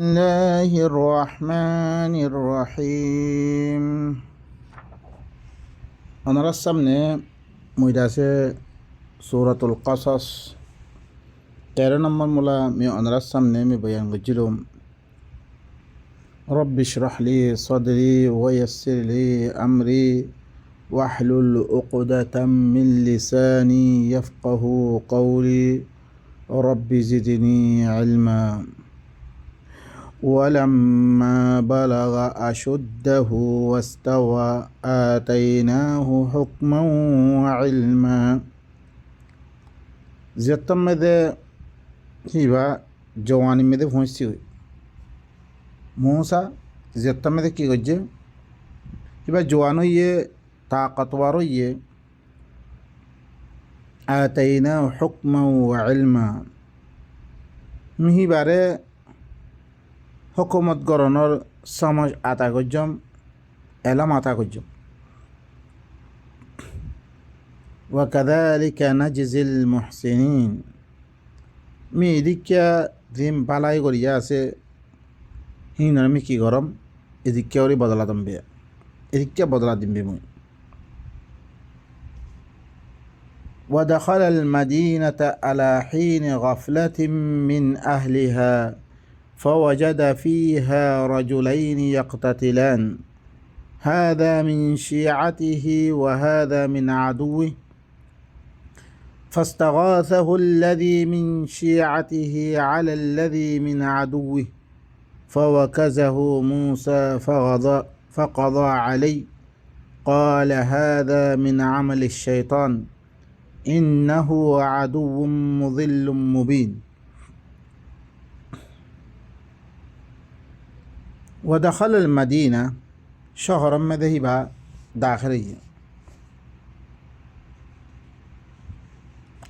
الله الرحمن الرحيم. أنا رسمنا ميداسة سورة القصص 13 نمبر ملا مي أنا رسمنا مي بيان بجلوم رب اشرح لي صدري ويسر لي أمري واحلل عقدة من لساني يفقه قولي رب زدني علما. ولما بلغ أشده واستوى آتيناه حكما وعلما. زيادة مدى هيبا جواني مدى فونسي موسى زيادة مدى كي گجي هيبا جوانو يه طاقتوارو يه آتيناه حكما وعلما. مهي باره হুকুমত গড়নৰ সমজ আতা গজ্জম এলাম আতা গজ্জম وكذلك نجزي المحسنين. মি এদিকে জিম বালাই করিয়া আছে হিন আমি কি গরম এদিকে ওরি বদলা দমবে এদিকে বদলা দিমবে মুই. ودخل المدينة على حين غفلة من أهلها فوجد فيها رجلين يقتتلان هذا من شيعته وهذا من عدوه فاستغاثه الذي من شيعته على الذي من عدوه فوكزه موسى فقضى عليه قال هذا من عمل الشيطان إنه عدو مضل مبين. ودخل المدينة شهرا مذهبا داخليا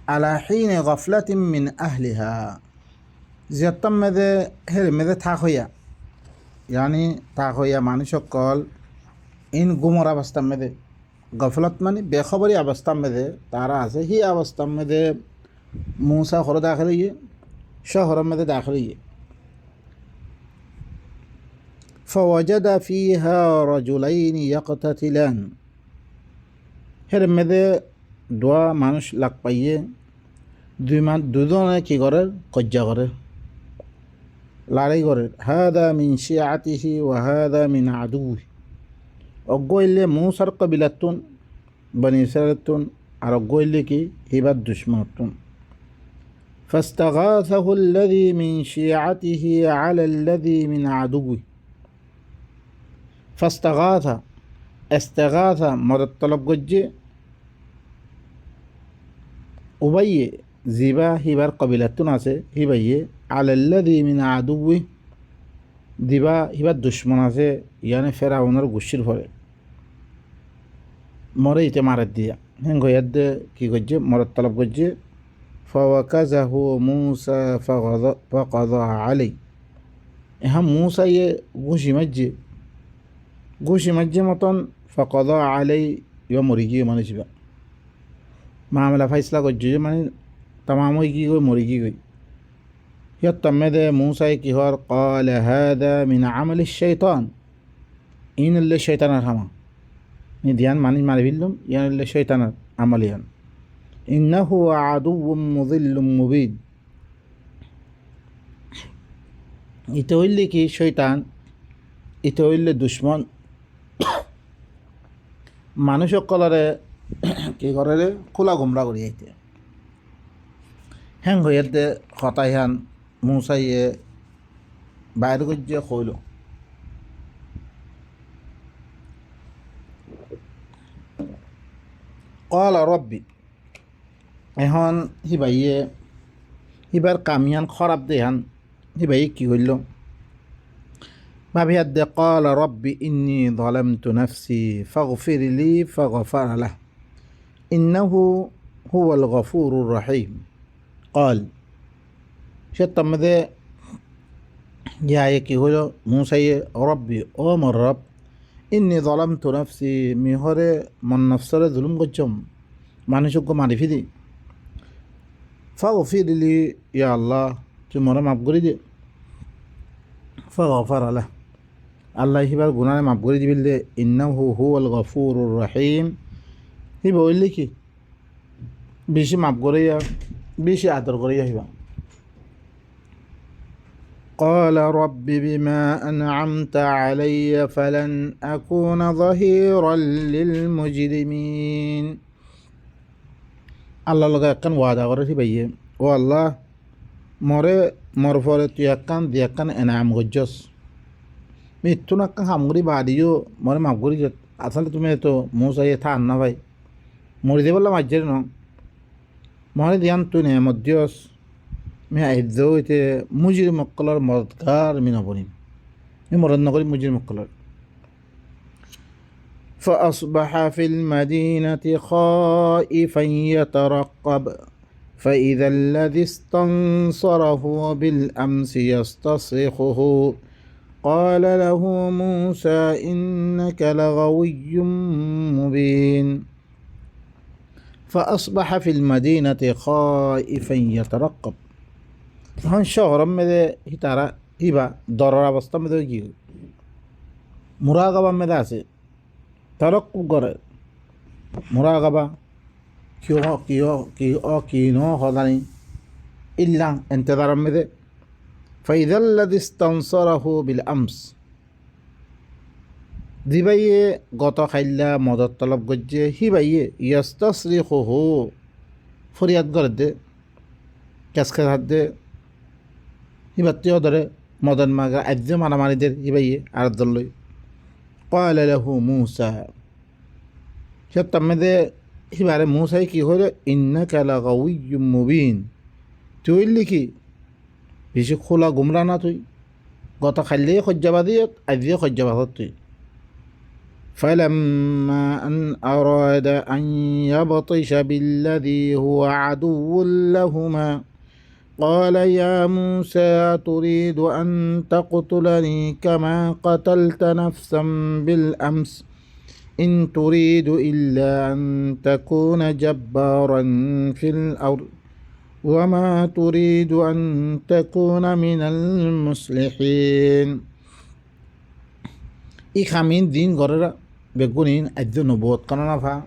على حين غفلة من أهلها. زيادة مذا هل مذا تاخويا يعني تاخويا معنی شکل این گمرا অবস্থা مذا غفلت মানে বেখবরি অবস্থা মধ্যে তারা আছে হি অবস্থা মধ্যে موسى خور داخلية شهر مذا داخلية فوجد فيها رجلين يقتتلان. হের মধ্যে দোয়া মানুষ লাগ পাইয়ে দুজনে কি করে কজ্জা করে লড়াই করে. হাদা মিন শিয়াতিহি ওয়া হাদা মিন আদুহি. অগইলে মুসার কবিলাতুন বনি ইসরাইলতুন আর অগইলে কি হিবার দুশমনতুন. فاستغاثه الذي من شيعته على الذي من عدوه. ফাস্তাগাথা ইস্তিগাথা মদদ তলব গজ্জে উবাইয়ে জিবা হিবার কবিলাতুন আছে হিবাইয়ে আলাল্লাযী মিন আদুওয়ি দিবা হিবার দুশমন আছে ইয়ানে ফেরাউনের গুশির ফলে মরে ইতে মারাত দিয়া হেন গয়াদ কি গজ্জে মদদ তলব গজ্জে ফাওয়াকাযাহু মূসা ফাকাযা আলাই. এহা মূসা ইয়ে ঘুষি মাজ্জে মতন ফকদা আলাই ইয়া মরি গিয়ে মানে যাবা মামলা ফাইসলা করছে মানে তামাম হয়ে গিয়ে মরি গিয়ে ইয়াত তামেদে মুসাই কি হর قال هذا من عمل الشيطان ইন আল্লাহ শয়তানের হামা নি ধ্যান মানি মারি ফেললাম ইয়ান আল্লাহ শয়তানের আমলিয়ান. ইন্নাহু আদুউম মুযিল্লুম মুবিন. ইতে হইলে কি শয়তান ইতে হইলে দুশ্মন মানুষ সকলরে কি করে রে খোলা গুমরা করি আইতে হ্যাং হইতে হতাই হান মুসাইয়ে বাইর গজ্জে কইল قال ربي. এখন হিবাইয়ে হিবার কামিয়ান খরাব দেহান হিবাই কি হইল ভাবি হাত قال ربي إني ظلمت نفسي فاغفر لي فغفر له إنه هو الغفور الرحيم. قال شتم ذا يا কি হলো মুসাইয়ে রব্বি ও মোর রব ইন্নি ظلمت نفسي মিহরে মন নফসরে জুলুম করছম মানুষকে মারি ফিদি ফাগফির লি ইয়া আল্লাহ তুই মোরে মাফ করে দে ফাগফারা লাহ আল্লাহ হিবার গুনারে মাফ করে দিবিল দে ইন্নাহু হুয়াল গফুরুর রহিম হি বললি কি বেশি মাফ করিয়া বেশি আদর করিয়া হিবা قال رب بما أنعمت علي فلن أكون ظهيرا للمجرمين আল্লাহ লগে একখান ওয়াদা করে ভাইয়ে ও আল্লাহ মরে মর পরে তুই একখান দিয়ে একখান এনাম গজ্জস মৃত্যু না একখান সামগ্রী বাদিও মরে মাফ করি আসলে তুমি তো মৌসাইয়ে থা না ভাই মরি দিয়ে বললাম আজ্জের ন মরে দিয়ান তুই নে মধ্যস মি আইদ্য হইতে মুজির মক্কলার মদতগার মি নবনিম মি মরদ নকরি মুজির মক্কলার فأصبح في المدينة خائفا يترقب فإذا الذي استنصره بالأمس يستصرخه قال له موسى إنك لغوي مبين فأصبح في المدينة خائفا يترقب هون شهر مده هتارا هبا ضرر أبسط مده يجيو مراقبة مده আছে তারক্কুব করে মুরাকাবা কিনো হদানি ইল্লা ইন্তজার মেদে ফাইদাল্লাযী ইস্তানসারাহু বিল আমস দিবাইয়ে গত খাইল্লা মদত তলব গজ্জে হিবাইয়ে ইয়াস্তাসরিখুহু ফরিয়াদ করে দে কেসকে হাত দে হিবাত্তিও ধরে মদন মাগা আজ্য মারামারিদের হিবাইয়ে আর দলই قال له موسى شتمده হিবারে মুসাই কি হলো ইন্নাকা লাগাউইয়্যুম মুবিন তুই লিখি বেশি খোলা গুমরা না তুই গত খাইলে খজ্জাবাদি আজিয়ে খজ্জাবাদ তুই فلما أن أراد أن يبطش بالذي هو عدو لهما قال يا موسى تريد أن تقتلني كما قتلت نفسا بالأمس إن تريد إلا أن تكون جبارا في الأرض وما تريد أن تكون من المصلحين إخامين دين غرر بيقولين أجد نبوت قنانا فا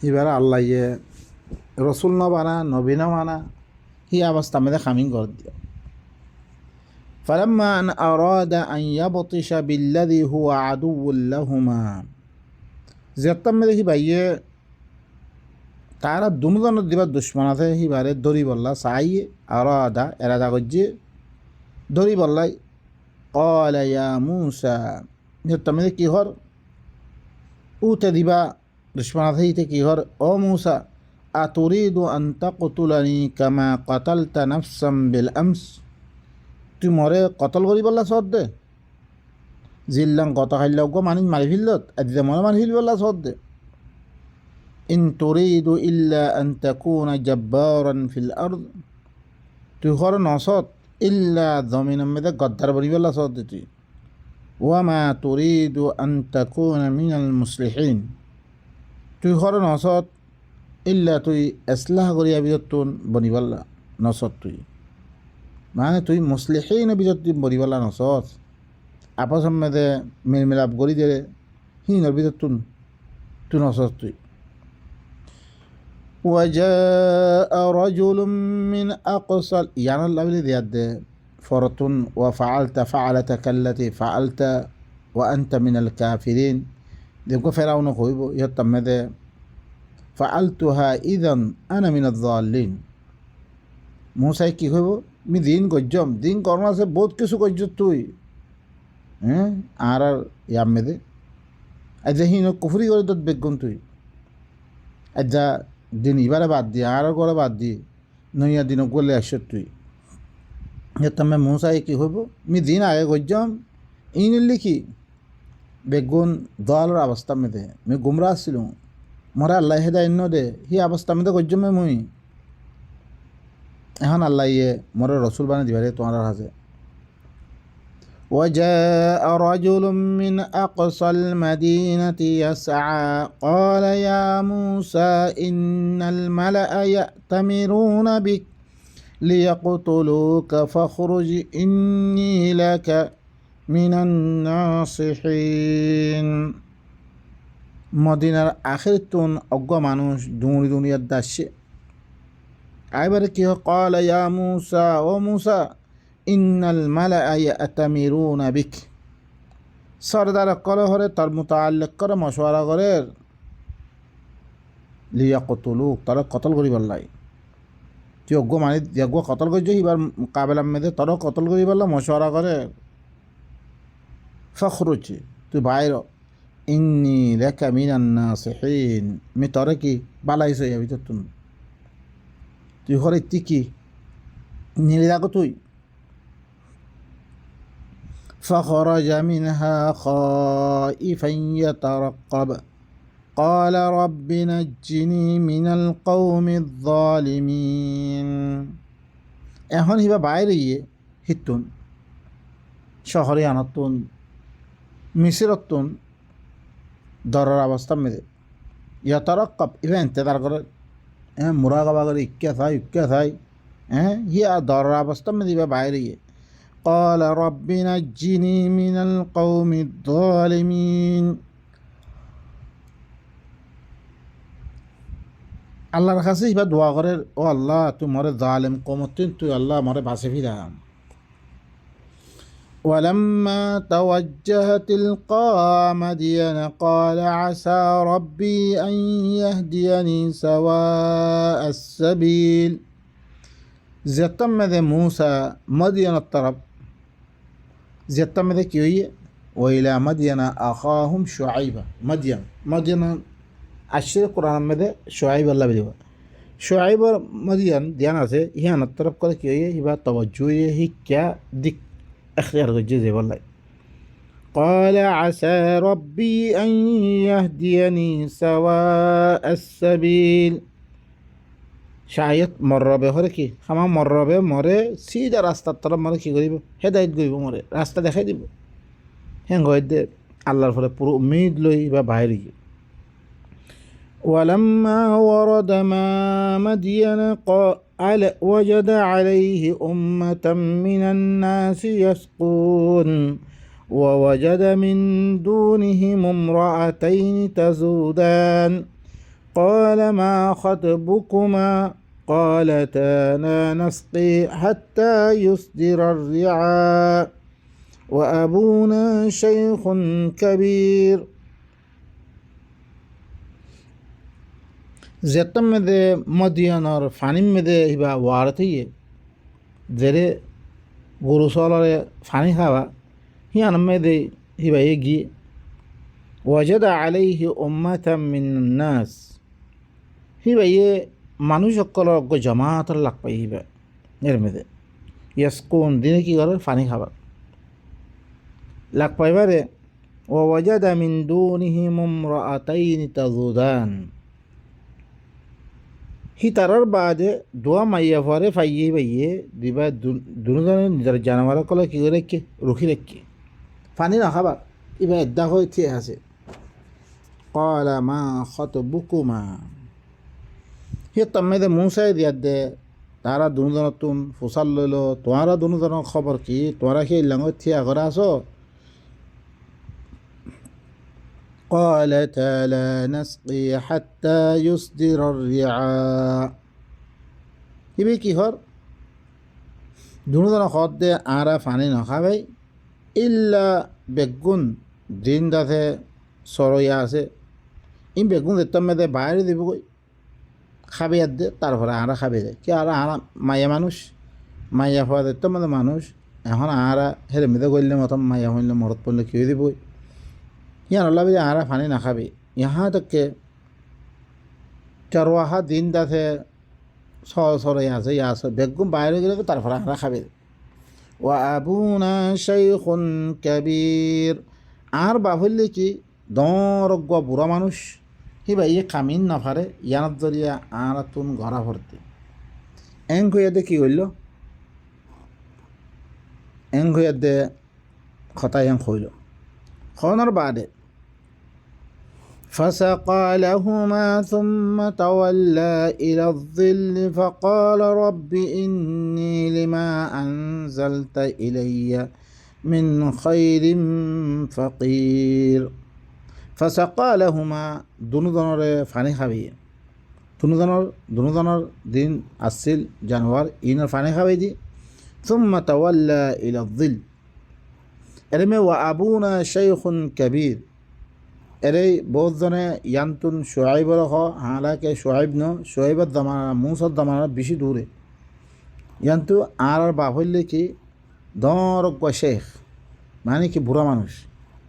يبارا الله رسول نبانا نبينا وانا هي أبسط ماذا خامين قرد فلما أن أراد أن يبطش بالذي هو عدو لهما زيادة ماذا هي بايه তারা দুমজনের দিবার দুশ্মন আছে হিবারে দড়ি বললা চাই আরাদা এরাদা গজ্জে দড়ি বললাই قال يا موسى নিয়তমে কি হর উতে দিবা দুশ্মন আছে হিতে কি হর ও মুসা আতুরিদু আন তাকতুলানি কামা কাতালতা নাফসাম বিল আমস তুই মরে কতল করি বললা সদ দে জিল্লাং কত খাইলাও গো মানি মারি ফিল্লত আজ মনে মারি ফিল বললা সদ দে ইন তুরিদু ইল্লা আন তাকুনা জাব্বারান ফিল আরদ তুই হর নসত ইল্লা জমিনের মধ্যে গদ্দার বলি বললা সদ দে তুই ওয়ামা তুরিদু আন তাকুনা মিনাল মুসলিহিন তুই হর নসত ইল্লা তুই এসলাহ করিয়া বিজতুন বনিবাল্লা নসত তুই মানে তুই মুসলিহিন বিজতুন বনিবাল্লা নসত আপস মেদে মিলমিলাপ করি দে হিনর বিজতুন তুই নসত তুই وجاء رجل من أقصى يعني الله بلي دياد فرط وفعلت فعلتك التي فعلت وأنت من الكافرين ديكو فرعون خويبو يتمد فعلتها إذن أنا من الضالين موسى কি হইব মি দিন গজ্জম দিন করনা সে বহুত কিছু গজ্জ তুই হ্যাঁ আর ইয়ামেদে আজ হিন কুফরি করে দত বেগুন তুই আজ দিন ইবারে বাদ দিয়ে আর করে বাদ দিয়ে নইয়া দিন গলে আসত তুই তুমি মুসাই কি হইব মি দিন আগে গজ্জম ইন লিখি বেগুন দলের অবস্থা মেদে আমি গুমরা আসছিল মরা আল্লাহ হেদায় দে সেই অবস্থা মেদে গজ্জমে মুই এখন আল্লাহ মরে রসুল বানিয়ে দিবারে তোমার হাজে وجاء رجل من أقصى المدينة يسعى قال يا موسى إن الملأ يأتمرون بك ليقتلوك فاخرج إني لك من الناصحين মদিনার আখের তুন অজ্ঞ মানুষ দুনিয়া দুনিয়ার দাসে এবারে কি হয় قال يا موسى ও মুসা ইন্নাল মালাআ ইয়াতামিরুনা বিক সরদার কলে হরে তার মুতাআল্লিক করে মশওয়ারা করে লিয়াকতুলুক তারা কতল করিবার লাই তুই অজ্ঞ মানে অজ্ঞ কতল করছ এবার কাবেলার মেয়েদের তারাও কতল করিবার মশওয়ারা করে ফখরুচ তুই বাইর ইন্নি লাকা মিনান নাসিহিন মি তরে কি বালাইছ যাবি তো তুই হরে কি নিলে দেখো তুই فخرج منها خائفا يترقب قال رب نجني من القوم الظالمين এখন হিবা বাইরে গিয়ে হিতুন শহরে আনাতুন মিশরতুন দরার অবস্থা মেদে ইয়াতারাক্কাব ইভা ইন্তেজার করে মুরাকাবা করে ইক্কা থাই হিয়া দরার অবস্থা মেদে ইবা বাইরে গিয়ে قال رب نجني من القوم الظالمين আল্লাহর কাছে এবার দোয়া করে ও আল্লাহ তুই মরে জালেম কমতিন তুই আল্লাহ মরে বাঁচে ফিরাম ولما توجه تلقاء مدين قال عسى ربي أن يهديني سواء السبيل زتمد موسى مدين الطرب زتمد كيوي وإلى مدين أخاهم شعيبة مدين আশির কোরআন মধ্যে শোয়াইব আল্লাহ বলিব শোয়াইব মদিয়ান ধ্যান আছে ইহান তরফ করে কি হইয়ে ইবা তবজ্জু শিক্ষা দিক এখতিয়ার করছে যে বললাই قال عسى ربي أن يهديني سواء السبيل শায়দ মরবে হরে কি খামা মরবে মরে সিধা রাস্তার তরফ মরে কি করিব হেদায়ত করিব মরে রাস্তা দেখাই দিব হ্যাঁ গয়ে আল্লাহর ফলে পুরো উম্মিদ লই বা বাইরে ولما ورد ماء مدين وجد عليه أمة من الناس يسقون ووجد من دونهم امرأتين تزودان قال ما خطبكما قالتا لا نسقي حتى يصدر الرعاء وأبونا شيخ كبير যেতম মেদে মদিয়ানর ফানিম মেদে হিবা ওয়ারতেই যেরে গরু চলরে ফানি খাওয়া হিয়ান মেদে হিবা গিয়ে ওয়াজাদা আলাইহি উম্মাতাম মিনান নাস হিবা মানুষ সকলের অজ্ঞ জমাতর লাগ পাই হিবা এর মেদে ইয়াসকুন দিনে কি করে ফানি খাবার লাগ পাইবারে ওয়াজাদা মিন দুনিহিম ইমরাআতাইনি তাযুদান হি তারার বাদে দোয়া মাইয়া ফরে ফাইয়ে বাইয়ে দিবা দুজনের নিজের জানাবার কলে কি করে রেখে রুখি রেখে পানি না খাবার এবার এদ্দা হয়ে ঠিক আছে কলা মা খত বুকুমা হে তম্মেদে মুসাই দিয়া দে তারা দুজনের তুন ফুসাল লইল তোমারা দুজনের খবর কি তোমরা সেই লাঙে থিয়া করে আসো قالتا لا نسقي حتى يصدر الرعاء হিবি কি হর দুজনের খত দে আরা ফানি নখাবাই ইল্লা বেগুন দিন দাথে সরইয়া আছে ইন বেগুন দেখতাম মেদে বাইরে দিব কই খাবে আর দে তারপরে আরা খাবে যায় কি আরা মাইয়া মানুষ মাইয়া হওয়া দেখতাম মেদে মানুষ এখন আরা হেরে মেদে করলে মতন মাইয়া হইলে মরত পড়লে কি দিব ইয়ান আল্লাহ বলে আরা ফানি না খাবে ইহা তককে চরওয়াহা দিন দাথে সরে আছে ইয়া আছে বেগুন বাইরে গেলে তারপরে আরা খাবে ও আবুনা শাইখুন কাবীর আর বাহুল্লি কি দরজ্ঞ বুড়া মানুষ হিবা ইয়ে কামিন না পারে ইয়ানত জরিয়া আর তুন ঘরা ভর্তি এং হইয়াদে কি হইল এং হইয়াদে খতাই এং হইল খনার বাদে فسقى لهما ثم تولى إلى الظل فقال رب إني لما أنزلت إلي من خير فقير فسقى لهما দুনুদনৰ পানী খাবি দুনুদনৰ দিন আছিল জানুৱাৰ ইনৰ পানী খাবি দি ثم تولى إلى الظل এরমে ওয়া আবুনা শাইখুন কবির এরে বহুতজনে ইয়ান্তুন শোয়াইবর হ হালাকে শোয়াইবর দামানা মুসর দামানা বেশি দূরে ইয়ান্তু আর বাপ হইলে কি দরগ শেখ মানে কি বুড়া মানুষ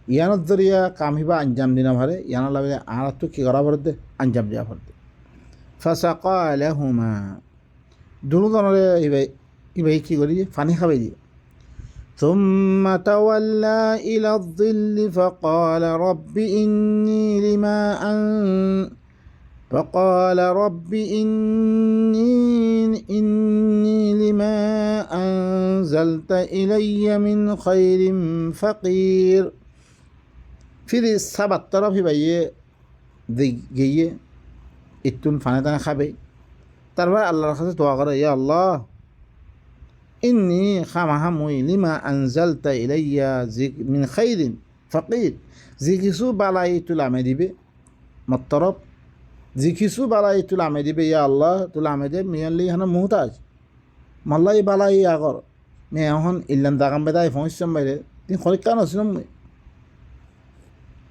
ইয়ানোর জরিয়া কামিবা আঞ্জাম দিনা ভারে ইয়ানোর লাগে আর তো কি করা পড়তে আঞ্জাম দেওয়া পড়তে ফাসাকা লাহুমা দুনুদনরে ইবাই কি করি পানি খাবাই দিয়ে ثم تولى إلى الظل فقال رب إني لما أنزلت إلي من خير فقير फिर साबात तरफ ही भाई गई इतुन फाने ताने खाबे तारपर अल्लाहर काছে দোয়া করে ইয়া আল্লাহ ইন্নী খামাহা মুই লিমা আনজালতা ইলাইয়া মিন খাইরিন ফাকির যি কিছু বালাই তুলামে দিবে মতরফ যি কিছু বালাই তুলামে দিবে ইয়া আল্লাহ তুলামে দে মিয়াল্লি হানা মুহতাজ মাল্লাই বালাই আগর মে এখন ইল্লান দাগাম বেদাই ফোনসম বাইরে তিন খরিকান হছিলাম মুই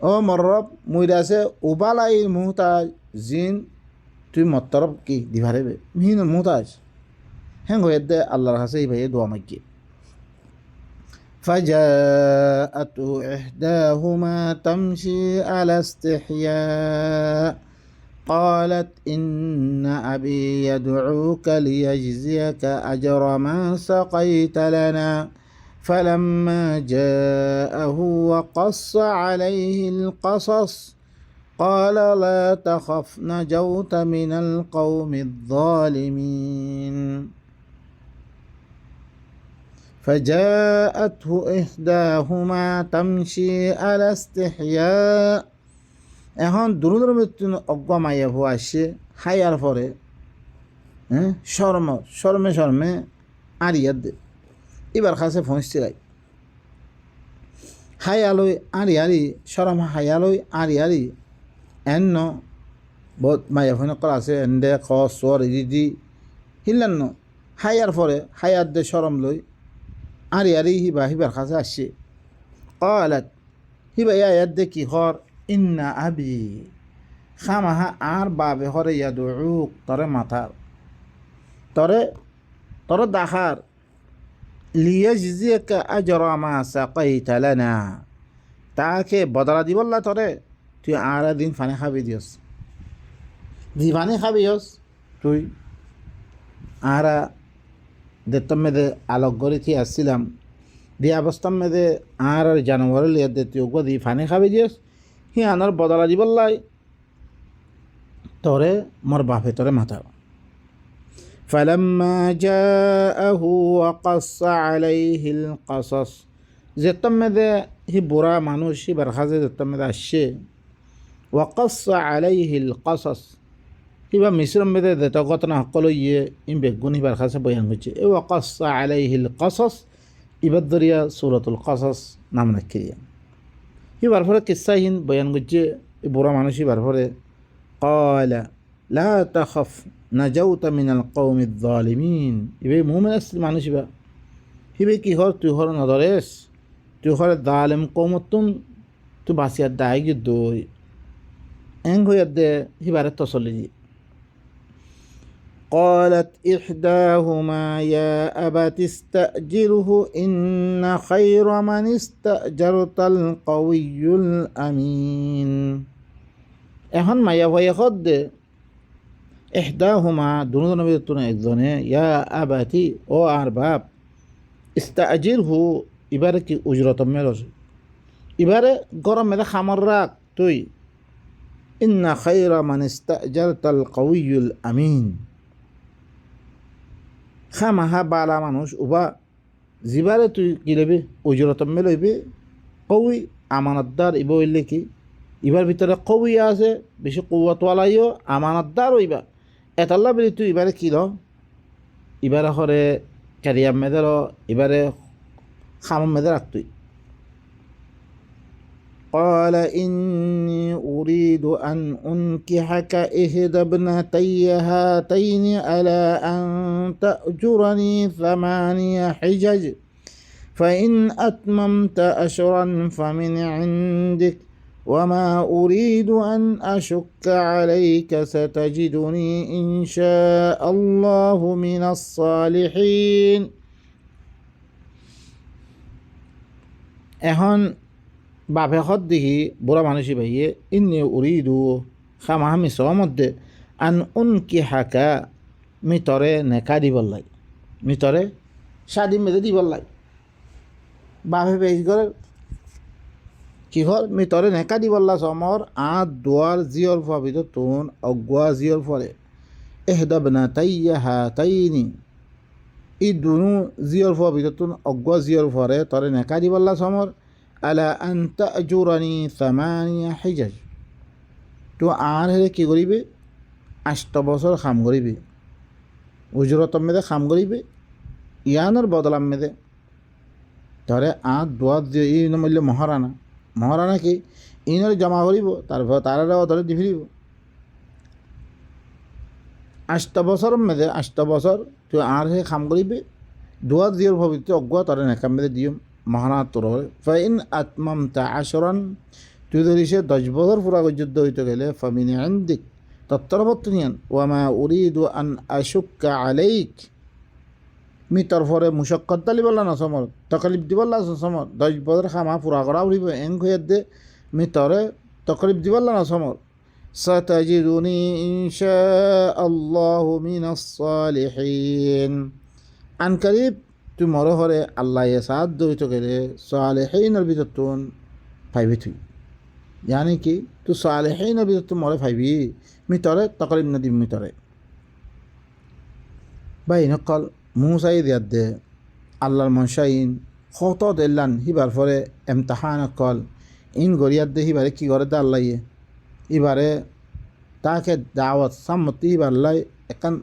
ও মররব মুইরাছে উবালাই মুহতাজ জিন তুই মতরফ কি দিভারেবে মিহিন মুহতাজ হ্যাঁ হয়ে আল্লাহর কাছে এই ভাইয়ে দোয়া মাগিয়ে فجاءته إحداهما تمشي على استحياء قالت إن أبي يدعوك ليجزيك أجر ما سقيت لنا فلما جاءه وقص عليه القصص قال لا تخف نجوت من القوم الظالمين فجاءته إحداهما تمشي على استحياء এখন দুরুদর মৃত্যু অজ্ঞা মাইয়া ভুয়া আসে হাইয়ার পরে শর্মে আরিয়ার দে এবার কাছে ফোঁসতে গাই হাইয়ালই আরি শরম হাইয়ালই আরি এন্ন বহুত মাইয়া ফোন করা আছে এন্ডে খ সর ইদি হিলান্ন হাইয়ার পরে হাইয়ার দে শরম লই আরি হিবার কাছে আসছে কলাত হিবা ইয়াদ দে কি হর ইন্না আবি খামাহা আর বাবে হরে ইয়াদুক তরে মাথার তরে দাখার লিয়াজজিয়াকা আজরা মা সাকাইতা লানা তাকে বদলা দিবল্লা তরে তুই আর দিন পানি খাবি দিয়স দি পানি খাবিয়স তুই আর দেতম মেদে আলোক গড়ি থি আসছিলাম দি অবস্থাম মেদে আর জানুয়ার লিয়া দে তুই ওগো দি পানি খাবি দিয়স হি আনার বদলা দিবল্লাই তরে মোর বাপে তরে মাথা فلما جاءه وقص عليه القصص যেতম মেদে হি বুড়া মানুষ হি বারখাজে যেতম মেদে আসছে وقص عليه القصص হিবা মিশ্রম মেদে দেত ঘটনা সকল ইয়ে ইম বেগুন হিবার খাসে বয়ান করছে এ وقص عليه القصص ইবার দরিয়া সূরাতুল কসস নাম রাখিয়া হিবার পরে কিসাহীন বয়ান করছে এই বুড়া মানুষ হিবার পরে قال لا تخف نجوت من القوم الظالمين ইবে মুমিন আসল মানুষ হিবে কি হর তুই হর নদরেস তুই হর জালিম কওমতুন তুই বাসিয়ার দায়গি দই এং হইয়া দে হিবারে তসলি قالت إحداهما يا أبت استأجره إن خير من استأجرت القوي الأمين এখন মায়া ভয়ে খদ দে ইহদাহুমা দুনো ভিতর একজনে ইয়া আবাতি ও আর বাপ ইস্তাজিরহু এবারে কি উজরত মেরস এবারে গরম মেদে খামর রাখ তুই ইন্না খায়রা মান ইস্তাজারতাল কাউইয়ুল আমিন খামাহা বালা মানুষ উবা জিবারে তুই কি লবি উজরত মে লইবি কউই আমানতদার ইব হইলে কি ইবার ভিতরে কবিয়া আছে বেশি কৌয়াতওয়ালাইও আমানতদার হইবা এতাল্লা বলি তুই এবারে কি ল এবারে হরে ক্যারিয়ার মেদের এবারে খাম মেদে রাখতুই قال إني أريد أن أنكحك إحدى ابنتي هاتين على أن تأجرني 8 حجج فإن أتممت أشرا فمن عندك وما أريد أن أشك عليك ستجدني إن شاء الله من الصالحين এখন বাপে হদ দেখি বুড়া মানুষই ভাইয়ে ইন্নি উরিদু খামা আমি সহমধ্যে আন উনকি হাকা মিতরে নেকা দিবল্লাই মিতরে স্বাধীন মেধে দিবল্লাই বাপে বেশ করে কি হল মিতরে নেকা দিবল্লা সমর দুয়ার জিয়র ফাবিত তুন অগুয়া জিয়র ফলে এহদাবনা তাইয়া হা তাইনি ই দুনু জিয়র ফাবিত তুন অগুয়া জিয়র ফরে তরে নেকা দিবল্লা সমর আলা আন তাজুরানি 8 হিজাজ তো আর হেরে কি করিবে 8 বছর খাম করিবে উজরতম মেদে খাম করিবে ইয়ানোর বদলাম মেদে ধরে দোয়া দিয়ে ই মূল্য মহারানা কি ইনর জমা করিব তারপর তারা ধরে দি ফিরিব 8 বছর মেদে 8 বছর তুই আর হে খাম করিবে দোয়া দিয়র ভবিত অজ্ঞা তারা নেকাম মেদে দিও মহানা তোর ফাইন আতমামতা আশরান তুই যদি সে 10 বছর পুরা যুদ্ধ হইতে গেলে ফামিন ইনদিক তত্তরবর্তনিয়ান ওয়ামা উরিদু আন আশুক্কা আলাইক মি তরফরে মুশক্কত দালি বললা না সমর তকলিফ দিবল্লা সমর 10 বছর খামা পুরা করা উড়িব এং হয়ে দে মি তরে তকলিফ দিবল্লা না সমর সাতাজিদুনি ইনশাআল্লাহু মিনাস সালিহিন আনকারিব তুই মর হরে আল্লাহ সাদ দইত গেলে সালেহীনের ভিতর তুন ফাইবি তুই জানি কি তুই সালেহীনের ভিতর তুই মরে ফাইবি মিতরে তকলিম নদী মিতরে ভাই নকল মুসাই দিয়ার দে আল্লাহর মনসাইন কত দিল্লান হিবার ফরে এমতাহান কল ইন গরিয়ার দে হিবারে কি করে দে আল্লাহ এবারে তাকে দাওয়াত সাম্মতি হিবার লাই একান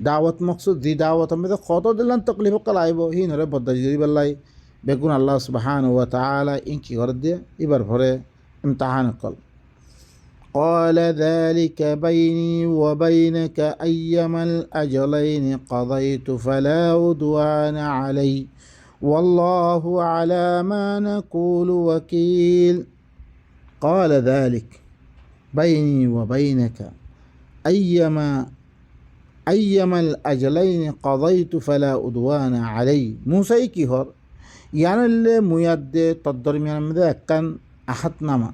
দাওয়াত মকসুদ দি দাওয়াত আমি কত দিলাম তকলিফ কাল আইব হি নরে বদাই বেলাই বেগুন আল্লাহ সুবহান ওয়া তাআলা ইন কি করে দিয়ে এবার ভরে ইমতিহান কল قال ذلك بيني وبينك أيما الأجلين قضيت فلا عدوان علي والله على ما نقول وكيل قال ذلك بيني وبينك أيما الأجلين قضيت فلا عدوان علي موسى কি হর ইয়ানলে মুয়াদ্দে তদ্দরমিয়ান মধ্যে একখান আহাতনামা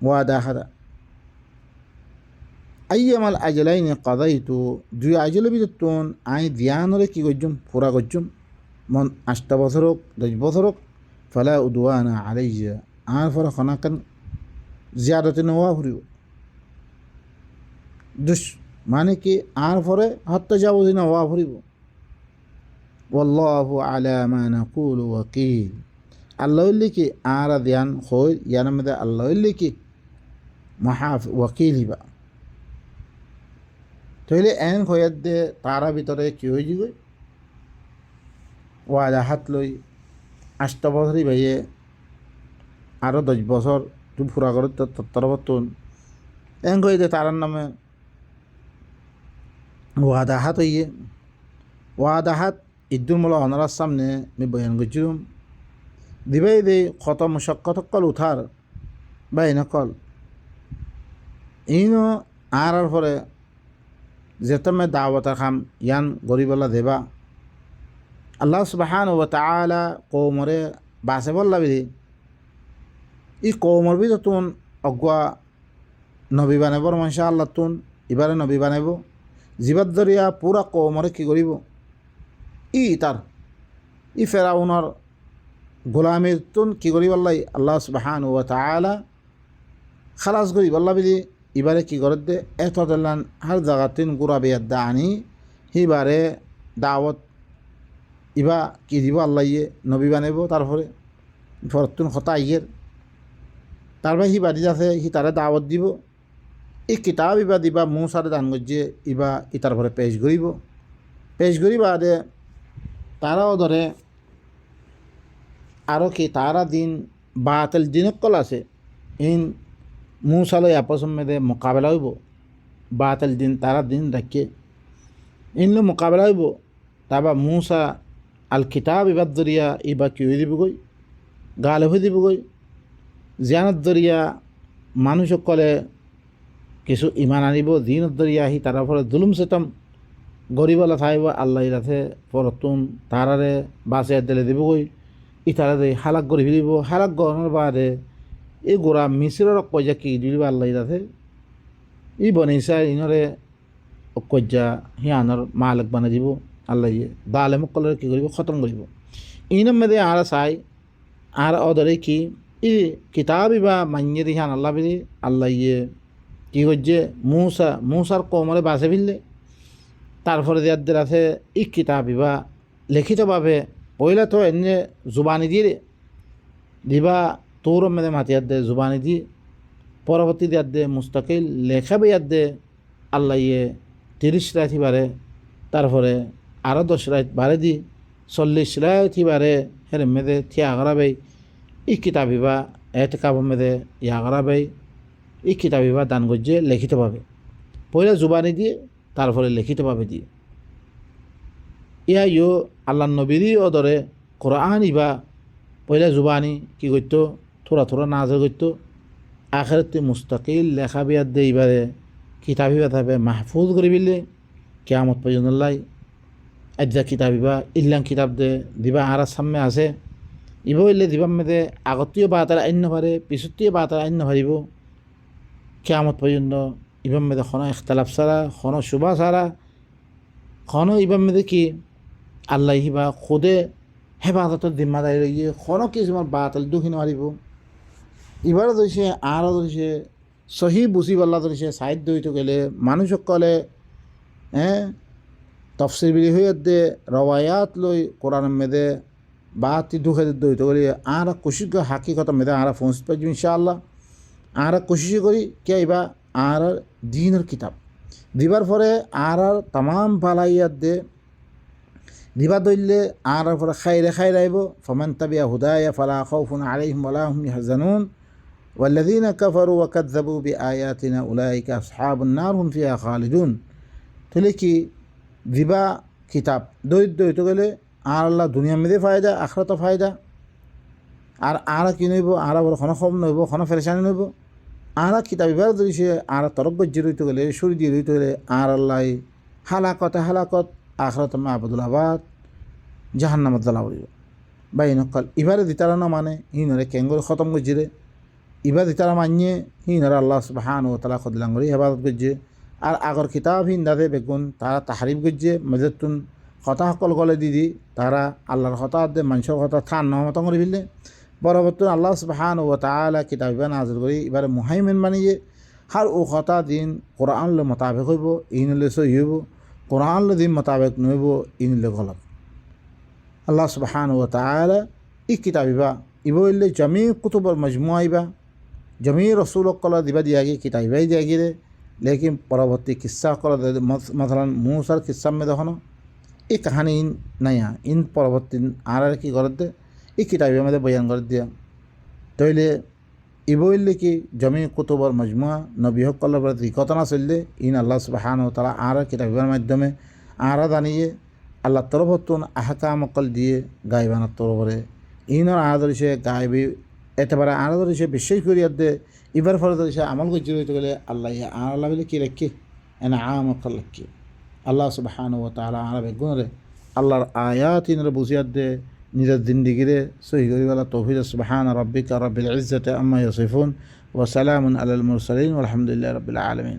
ওয়াদা হাদা আইয়ামাল আজলাইনি কাদাইতু 2 আজলের ভিতর আই ধ্যানরে কি করছুম পুরা করছুম মন 8 বছর হোক 10 বছর হোক ফালা উদওয়ানা আলাইয়া আর ফর খনাকান জিয়াদতে নওয়া ফুরিব দুস মানে কি আর ফরে হত্যা যাবো দিনা ওয়া ফুরিব ওয়াল্লাহু আলা মা নাকুলু ওয়াকিল আল্লাহ লিখি আর ধ্যান হয় ইয়ার মধ্যে আল্লাহ লিখি মহাফ ওয়াকিল হিবা তাহলে এন হয়ে দে তারা ভিতরে কি হয়ে যাবে ওয়াদা হাত লই 8 বছরই ভাইয়ে আরও 10 বছর তুই ফুরা করে তত্তরবর্তন এন হয়ে দে তারার নামে ওয়াদা হাত হইয়ে ওয়াদা হাত ইদ্দুল মোলা অনারার সামনে আমি বয়ান করছিলাম দিবাই দে কত মুশক্কত কল উঠার বা এনেকল ইনো আর পরে যেতে মে দাওয়াত খাম ইয়ান গরিবলা দেবা আল্লাহ সুবহান ওয়া তাআলা কওমরে বাসে বললা বিধি ই কওমর বি তুন অগুয়া নবী বানাবর মাশাআল্লাহ তুন এবারে নবী বানাইব জীবাদ দরিয়া পুরা কওমরে কি করিব ই তার ই ফেরাউনের গোলামির তুন কি করিব আল্লাহ সুবহান ওয়া তাআলা খালাস করিব আল্লাহ বিধি এবারে কি করে দে এত দিলান হার জায়গা তিন গুড়া বিয়ার দা আনি হিবারে দাওয়াত ইবা কি দিব আল্লাহ নবী বানাইব তারপরে ফরতুন হতা ইয়ের তারপরে হি বাড়ি আছে হি তারা দাওয়াত দিব এই কিতাব ইবা দিবা মূসারে দান গজ্জে ইবা ই তারপরে পেশ করিব আদে তারাও ধরে আরও কি তারা দিন বাতিল দিনকল আছে ইন মূসালয় আপসম মেদে মোকাবেলা হইব বাতিল দিন তারা দিন রাখে ইনলো মোকাবেলা হইব তারপর মূসা আল কিতাব ইবার দরিয়া ইবা কি হয়ে দিবগৈ গালে হয়ে দিবগৈ জিয়ানত দরিয়া মানুষ সকলে কিছু ইমান আনিব দিনত দরিয়া আহি তার ফলে জুলুম সেতম গরিবলা থাইব আল্লাহ রাতে পরতুন তারারে বাসে দিলে দিবগৈ ইতারে হালাক গড়ি ফিরিব হালাক গড়ানোর বাদে এই গোড়া মিশ্রের কইজা কি দিব আল্লাহ রাতে ই বনিসা ইনরে কইজা হিয়ানোর মালিক বানাই দিব আল্লাহ দালে মকলের কি করিব খতম করিব ইনম মেদে আর চাই আর অদরে কি ই কিতাব ইবা মানিয়ে দিহান আল্লাহ বিরি আল্লাহ কি করছে মূসার কমরে বাসে ফিরলে তারপরে যাদের আছে ই কিতাব ইবা লিখিতভাবে পয়লা তো এনে জুবানি দিয়ে দিবা তোর মেদে মাতিয়ার দে জুবানি দিয়ে পরবর্তী দেয়ার দে মুস্তাকিল লেখা বেয়ার দে আল্লাহ 30 রাত বারে তারপরে আরও 10 রাত বারে দি 40 রাত বারে হের মেদে থিয়া করাবে ই কিতাব ইবা এতেকাব মেদে ইয়া করাবে ই কিতাব ইবা দান গজ্জে লিখিতভাবে পয়লা জুবানি দিয়ে তারপরে লিখিতভাবে দিয়ে ইয়া আল্লাহ নবীরই অদরে কোরআন ইবা পয়লা জুবানি কি করত থোড়া নাজর করত আখেরতে মুস্তাকিল লেখা বিয়ার দে ইবারে কিতাব ইবা থাকবে মাহফুজ করে বিলে কেয়ামত পর্যন্ত লাই আজ্জা কিতাব ইবা ইল্লাং কিতাব দে দিবা আর সামনে আছে ইব ইলে দিবার মেদে আগতীয় বাতার আইন পারে পিছতীয় বাতার আইন পারিব কেয়ামত পর্যন্ত ইবাম মেদে খন ইখতালাফ ছাড়া খন শুভা ছাড়া খন ইবাম মেদে কি আল্লাহ হিবা খুদে হেফাজতের জিম্মাদারি রইয়ে খন কিছুমান বাতাল দুখী নোৱাৰিব এবারে ধরিছে আরও ধরিছে সহি বুঝিব আল্লাহ ধরিছে সাহিত্য হইতে গেলে মানুষ সকলে তফসির বিলি হয়ে দে রওয়ায়াত লই কোরআন মেদে বাতি দুঃখে দইতে গেলে আর কোশিশ হাকিকত মেদে আর পৌঁছ পাইব ইনশাআল্লাহ আর কোশিশ করি কে এবার আর দিনের কিতাব দিবার পরে আর তাম পালাইয়াত দে দিবা দইলে আর পরে খাইরে আইব ফমান তাবিয়া হুদায়া ফালা খাউফুন আলাইহিম ওয়ালা হুম ইয়াহজানুন والذين كفروا وكذبوا بآياتنا أولئك أصحاب النار هم فيها خالدون تلكي দিবা কিতাব দইতে গেলে আর আল্লাহ দুনিয়া মেদে ফায়দা আখরাত ফায়দা আর কি নইব আর বড় খন কম নইব খন ফেরেশানি নইব আর কিতাব এবার ধরিছে আর তরক গজ্জি রইতে গেলে সরি দিয়ে রইতে গেলে আর আল্লাহ হালাকত আখরাত মাহবুদুল আবাদ জাহান্নামত জ্বালা উড়িব বাই নকল ইবারে দিতারা না মানে হিনরে কেঙ্গর খতম গজ্জিরে ইবা দিতারা মানিয়ে হিনরে আল্লাহ সুবহানাহু ওয়া তাআলা খদলাঙ্গরি হেফাজত গজ্জে আর আগর কিতাব হিন্দাদে বেগুন তারা তাহারিফ গজ্জে মজেতুন কথা সকল গলে দিদি তারা আল্লাহর কথা দে মানুষের কথা থান নহমতং করে ফেললে পরবর্তী আল্লাহ সুবহানাহু ওয়া তাআলা কিতাব ইবা নাযিল করি এবারে মুহাইমিন বানিয়ে হার ও কথা দিন কোরআন লে মোতাবেক হইব ইনলে সই হইব কোরআন লে দিন মোতাবেক নইব ইনলে গলত আল্লাহ সুবহানাহু ওয়া তাআলা ই কিতাব ইবা ইলে জমি কুতুবর মজমুআ ইবা জমি রসুল কলা দিবা দিয়া গিয়ে কিতাব ইবাই দিয়া গিয়ে लेकिन পরবর্তী কিস্সা করা মতলান মূসার কিস্সা में দেখো এই কাহানি নয়া ইন পরবর্তী আর কি করে দে এই কিতাবের মধ্যে বয়ান করে দিয়া তইলে ইবইলে কি জমি কুতুবর মজমুআ নবী সকলের প্রতি ঘটনা চললে ইন আল্লাহ সুবহানাহু ওয়া তাআলা আর কিতাবের মাধ্যমে আর জানিয়ে আল্লাহ তরফতুন আহকাম অকল দিয়ে গায়বানার তরফরে ইনর আদর্শে গায়বী এতবারে আদর্শে বিশ্বাস করিয়া দে ইবার ফলে সে আমল করতে হইতে গেলে আল্লাহ আল্লাহ বলে কি রেখে এনে আম অকল রেখে আল্লাহ সুবহানাহু ওয়া তাআলা আর বেগুনরে আল্লাহর আয়াত ইনরে বুঝিয়াত দে নিজের জিন্দিগিরে সহি করিবালা তৌফিক সুবহানা রাব্বিকা রাব্বিল ইজ্জাতি আম্মা ইয়াসিফুন ওয়া সালামুন আলাল মুরসালিন ওয়ালহামদুলিল্লাহি রাব্বিল আলামিন।